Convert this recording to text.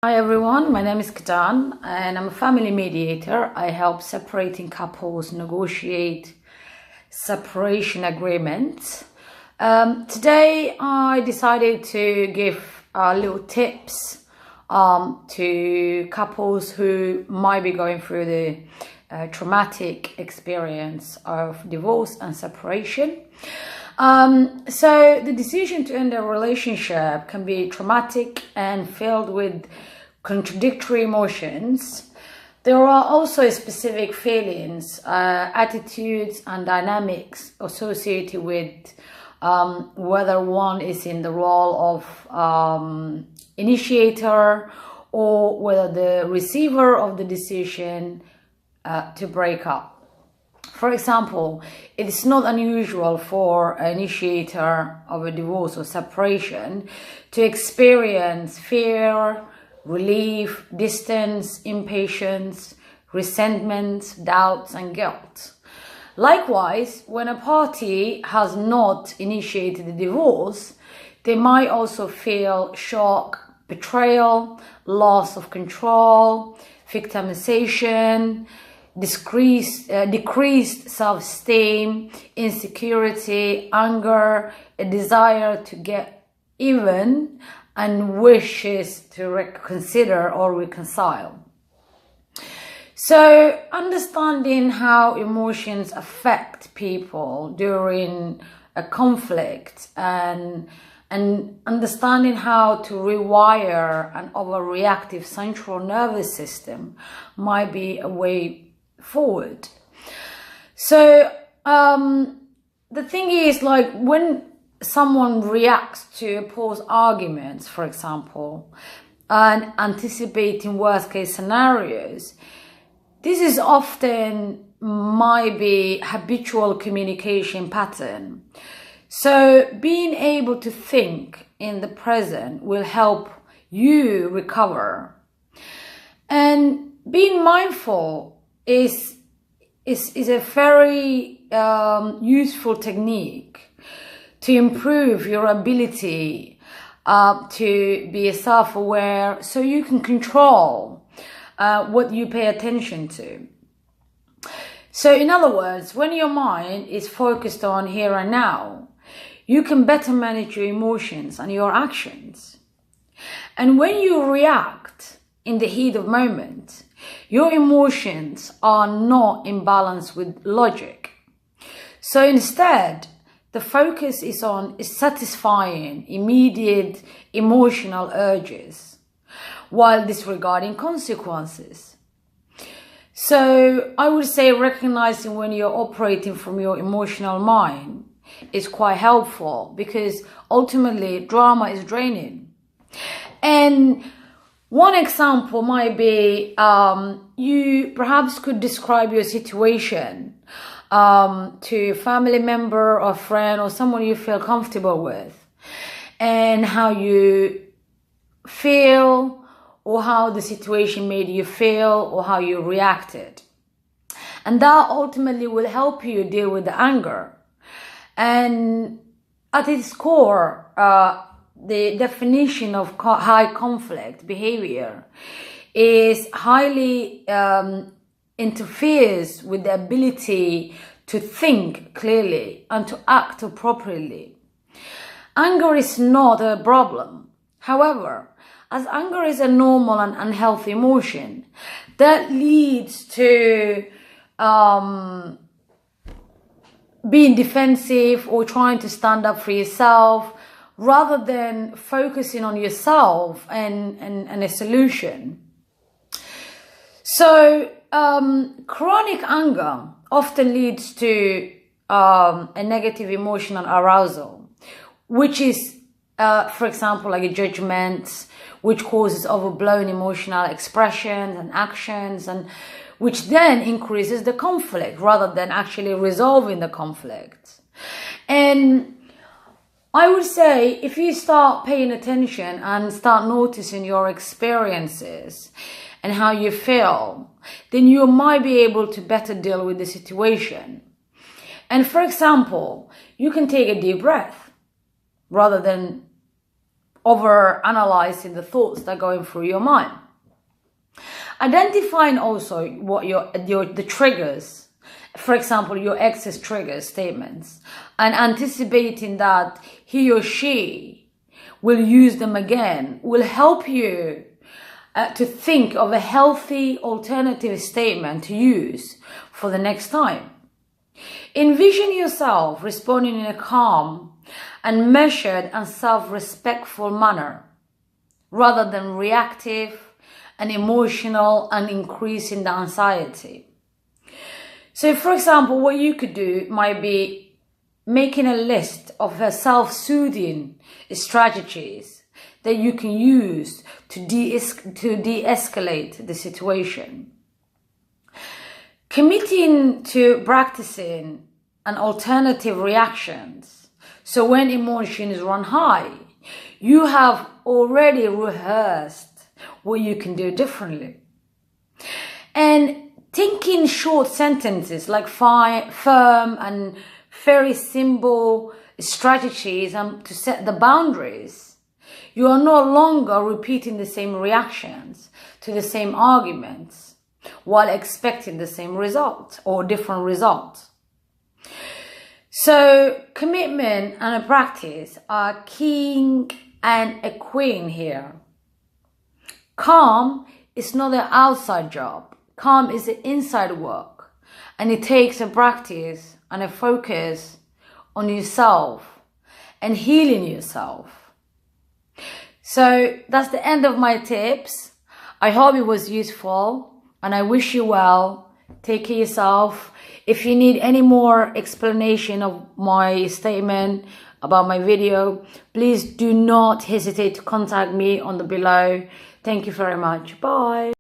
Hi everyone, my name is Kadan and I'm a family mediator. I help separating couples negotiate separation agreements. Today I decided to give little tips to couples who might be going through the traumatic experience of divorce and separation. So the decision to end a relationship can be traumatic and filled with contradictory emotions. There are also specific feelings, attitudes and dynamics associated with whether one is in the role of initiator or whether the receiver of the decision to break up. For example, it is not unusual for an initiator of a divorce or separation to experience fear, relief, distance, impatience, resentment, doubts, and guilt. Likewise, when a party has not initiated the divorce, they might also feel shock, betrayal, loss of control, victimization, decreased self-esteem, insecurity, anger, a desire to get even, and wishes to reconsider or reconcile. So understanding how emotions affect people during a conflict and understanding how to rewire an overreactive central nervous system might be a way forward. So the thing is, like, when someone reacts to opposed arguments, for example, and anticipating worst case scenarios, this is often might be habitual communication pattern. So being able to think in the present will help you recover. And being mindful is a very useful technique to improve your ability to be self-aware, so you can control what you pay attention to. So in other words, when your mind is focused on here and now, you can better manage your emotions and your actions. And when you react in the heat of moment, your emotions are not in balance with logic. So instead, the focus is on satisfying immediate emotional urges while disregarding consequences. So I would say recognizing when you're operating from your emotional mind is quite helpful, because ultimately drama is draining. And one example might be you perhaps could describe your situation to a family member or friend or someone you feel comfortable with, and how you feel, or how the situation made you feel, or how you reacted. And that ultimately will help you deal with the anger. And at its core, the definition of high conflict behavior is highly interferes with the ability to think clearly and to act appropriately. Anger is not a problem. However, as anger is a normal and unhealthy emotion, that leads to being defensive or trying to stand up for yourself, rather than focusing on yourself and a solution. So chronic anger often leads to a negative emotional arousal, which is, for example, like a judgment, which causes overblown emotional expressions and actions, and which then increases the conflict rather than actually resolving the conflict. And I would say, if you start paying attention and start noticing your experiences and how you feel, then you might be able to better deal with the situation. And for example, you can take a deep breath rather than over analyzing the thoughts that are going through your mind. Identifying also what the triggers, for example, your ex's trigger statements, and anticipating that he or she will use them again will help you to think of a healthy alternative statement to use for the next time. Envision yourself responding in a calm and measured and self-respectful manner, rather than reactive and emotional and increasing the anxiety. So, for example, what you could do might be making a list of self-soothing strategies that you can use to de-escalate the situation. Committing to practicing an alternative reactions. So when emotions run high, you have already rehearsed what you can do differently. And thinking short sentences like firm and very simple strategies to set the boundaries. You are no longer repeating the same reactions to the same arguments while expecting the same result or different results. So commitment and a practice are king and a queen here. Calm is not an outside job. Calm is an inside work, and it takes a practice and a focus on yourself and healing yourself. So that's the end of my tips. I hope it was useful, and I wish you well. Take care of yourself. If you need any more explanation of my statement about my video, please do not hesitate to contact me on the below. Thank you very much. Bye.